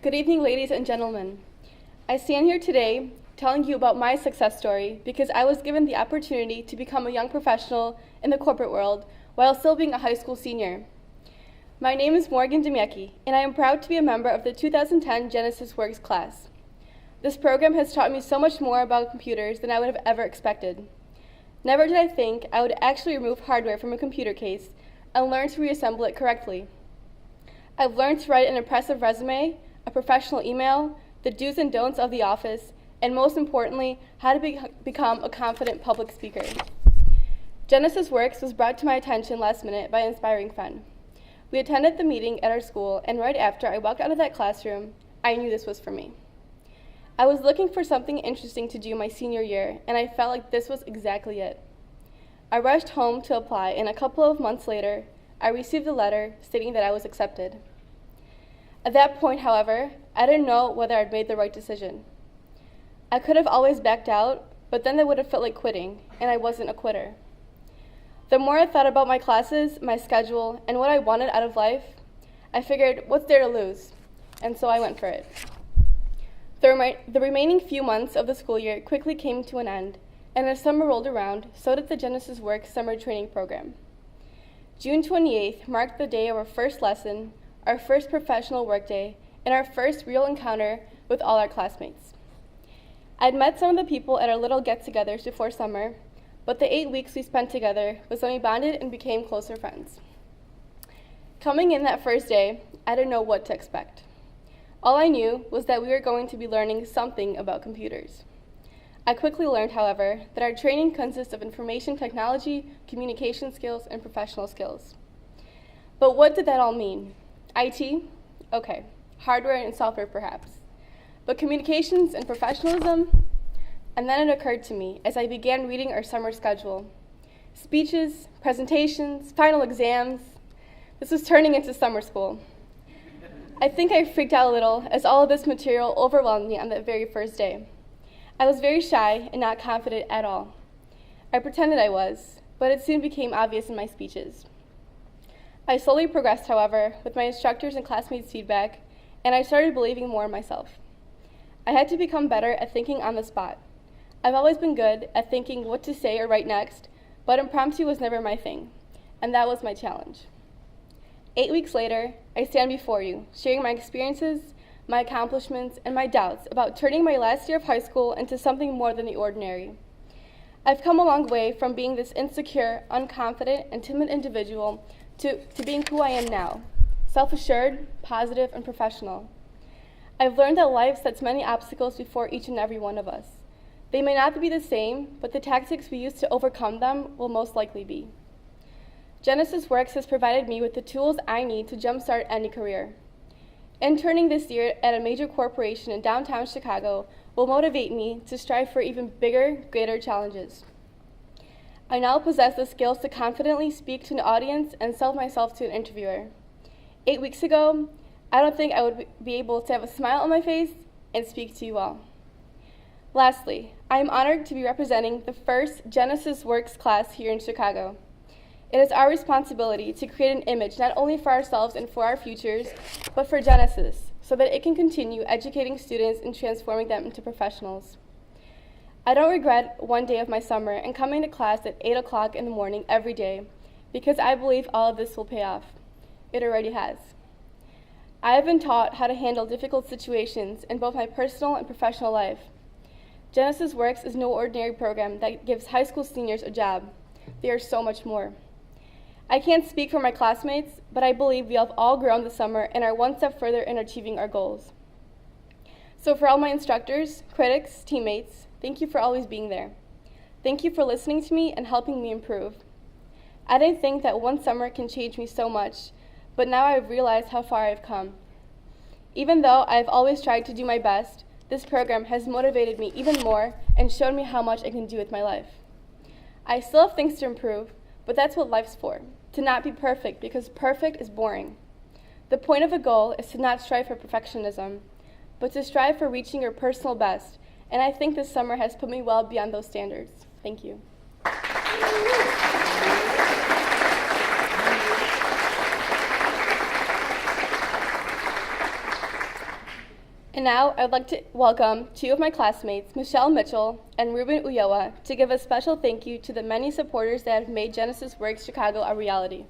Good evening, ladies and gentlemen. I stand here today telling you about my success story because I was given the opportunity to become a young professional in the corporate world while still being a high school senior. My name is Morgan Demiecki, and I am proud to be a member of the 2010 Genesis Works class. This program has taught me so much more about computers than I would have ever expected. Never did I think I would actually remove hardware from a computer case and learn to reassemble it correctly. I've learned to write an impressive resume, a professional email, the do's and don'ts of the office, and most importantly, how to become a confident public speaker. Genesis Works was brought to my attention last minute by an inspiring friend. We attended the meeting at our school, and right after I walked out of that classroom, I knew this was for me. I was looking for something interesting to do my senior year, and I felt like this was exactly it. I rushed home to apply, and a couple of months later, I received a letter stating that I was accepted. At that point, however, I didn't know whether I'd made the right decision. I could have always backed out, but then that would have felt like quitting, and I wasn't a quitter. The more I thought about my classes, my schedule, and what I wanted out of life, I figured, what's there to lose? And so I went for it. The remaining few months of the school year quickly came to an end, and as summer rolled around, so did the Genesis Works summer training program. June 28th marked the day of our first lesson, our first professional workday, and our first real encounter with all our classmates. I'd met some of the people at our little get-togethers before summer, but the 8 weeks we spent together was when we bonded and became closer friends. Coming in that first day, I didn't know what to expect. All I knew was that we were going to be learning something about computers. I quickly learned, however, that our training consists of information technology, communication skills, and professional skills. But what did that all mean? IT? Okay. Hardware and software, perhaps. But communications and professionalism? And then it occurred to me as I began reading our summer schedule. Speeches, presentations, final exams. This was turning into summer school. I think I freaked out a little as all of this material overwhelmed me on that very first day. I was very shy and not confident at all. I pretended I was, but it soon became obvious in my speeches. I slowly progressed, however, with my instructors and classmates' feedback, and I started believing more in myself. I had to become better at thinking on the spot. I've always been good at thinking what to say or write next, but impromptu was never my thing, and that was my challenge. 8 weeks later, I stand before you, sharing my experiences, my accomplishments, and my doubts about turning my last year of high school into something more than the ordinary. I've come a long way from being this insecure, unconfident, and timid individual to being who I am now, self-assured, positive, and professional. I've learned that life sets many obstacles before each and every one of us. They may not be the same, but the tactics we use to overcome them will most likely be. Genesis Works has provided me with the tools I need to jumpstart any career. Interning this year at a major corporation in downtown Chicago will motivate me to strive for even bigger, greater challenges. I now possess the skills to confidently speak to an audience and sell myself to an interviewer. 8 weeks ago, I don't think I would be able to have a smile on my face and speak to you all. Lastly, I am honored to be representing the first Genesis Works class here in Chicago. It is our responsibility to create an image not only for ourselves and for our futures, but for Genesis, so that it can continue educating students and transforming them into professionals. I don't regret one day of my summer and coming to class at 8 o'clock in the morning every day, because I believe all of this will pay off. It already has. I have been taught how to handle difficult situations in both my personal and professional life. Genesis Works is no ordinary program that gives high school seniors a job. They are so much more. I can't speak for my classmates, but I believe we have all grown this summer and are one step further in achieving our goals. So for all my instructors, critics, teammates, thank you for always being there. Thank you for listening to me and helping me improve. I didn't think that one summer can change me so much, but now I've realized how far I've come. Even though I've always tried to do my best, this program has motivated me even more and shown me how much I can do with my life. I still have things to improve, but that's what life's for, to not be perfect, because perfect is boring. The point of a goal is to not strive for perfectionism, but to strive for reaching your personal best, and I think this summer has put me well beyond those standards. Thank you. And now I'd like to welcome two of my classmates, Michelle Mitchell and Ruben Ulloa, to give a special thank you to the many supporters that have made Genesis Works Chicago a reality.